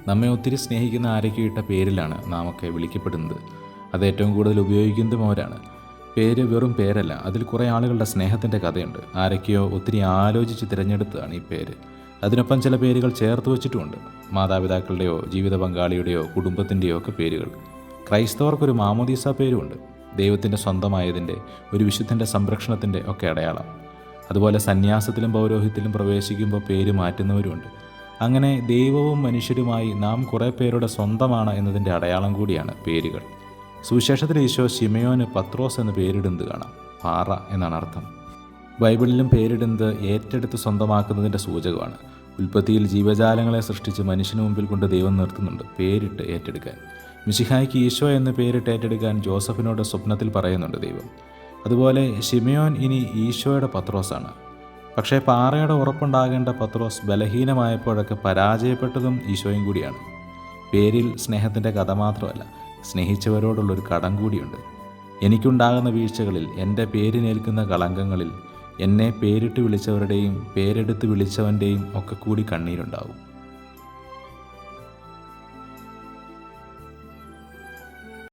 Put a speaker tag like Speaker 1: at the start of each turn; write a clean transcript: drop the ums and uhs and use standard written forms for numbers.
Speaker 1: നമ്മെ ഒത്തിരി സ്നേഹിക്കുന്ന ആരൊക്കെ ഇട്ട പേരിലാണ് നാം ഒക്കെ വിളിക്കപ്പെടുന്നത്. അത് ഏറ്റവും കൂടുതൽ ഉപയോഗിക്കുന്നതും അവരാണ്. പേര് വെറും പേരല്ല, അതിൽ കുറേ ആളുകളുടെ സ്നേഹത്തിൻ്റെ കഥയുണ്ട്. ആരൊക്കെയോ ഒത്തിരി ആലോചിച്ച് തിരഞ്ഞെടുത്തതാണ് ഈ പേര്. അതിനൊപ്പം ചില പേരുകൾ ചേർത്ത് വച്ചിട്ടുമുണ്ട്. മാതാപിതാക്കളുടെയോ ജീവിത പങ്കാളിയുടെയോ കുടുംബത്തിൻ്റെയോ ഒക്കെ പേരുകൾ. ക്രൈസ്തവർക്കൊരു മാമോദീസ പേരുമുണ്ട്, ദൈവത്തിൻ്റെ സ്വന്തമായതിൻ്റെ, ഒരു വിശുദ്ധൻ്റെ സംരക്ഷണത്തിൻ്റെ ഒക്കെ അടയാളം. അതുപോലെ സന്യാസത്തിലും പൗരോഹിത്യത്തിലും പ്രവേശിക്കുമ്പോൾ പേര് മാറ്റുന്നവരുമുണ്ട്. അങ്ങനെ ദൈവവും മനുഷ്യരുമായി നാം കുറേ പേരുടെ സ്വന്തമാണ് എന്നതിൻ്റെ അടയാളം കൂടിയാണ് പേരുകൾ. സുവിശേഷത്തിൽ ഈശോ ശിമയോന് പത്രോസ് എന്ന് പേരിടുന്നത് കാണാം. പാറ എന്നാണ് അർത്ഥം. ബൈബിളിലും പേരിടുന്നത് ഏറ്റെടുത്ത് സ്വന്തമാക്കുന്നതിൻ്റെ സൂചകമാണ്. ഉൽപ്പത്തിയിൽ ജീവജാലങ്ങളെ സൃഷ്ടിച്ച് മനുഷ്യന് മുമ്പിൽ കൊണ്ട് ദൈവം നിർത്തുന്നുണ്ട് പേരിട്ട് ഏറ്റെടുക്കാൻ. മിശിഹായ്ക്ക് ഈശോ എന്ന് പേരിട്ട് ഏറ്റെടുക്കാൻ ജോസഫിനോട് സ്വപ്നത്തിൽ പറയുന്നുണ്ട് ദൈവം. അതുപോലെ ശിമയോൻ ഇനി ഈശോയുടെ പത്രോസാണ്. പക്ഷേ പാറയുടെ ഉറപ്പുണ്ടാകേണ്ട പത്രോസ് ബലഹീനമായപ്പോഴൊക്കെ പരാജയപ്പെട്ടതും ഈശോയും കൂടിയാണ്. പേരിൽ സ്നേഹത്തിൻ്റെ കഥ മാത്രമല്ല, സ്നേഹിച്ചവരോടുള്ളൊരു കടം കൂടിയുണ്ട്. എനിക്കുണ്ടാകുന്ന വീഴ്ചകളിൽ, എൻ്റെ പേരിനേൽക്കുന്ന കളങ്കങ്ങളിൽ എന്നെ പേരിട്ട് വിളിച്ചവരുടെയും പേരെടുത്ത് വിളിച്ചവൻ്റെയും ഒക്കെ കൂടി കണ്ണീരുണ്ടാവും.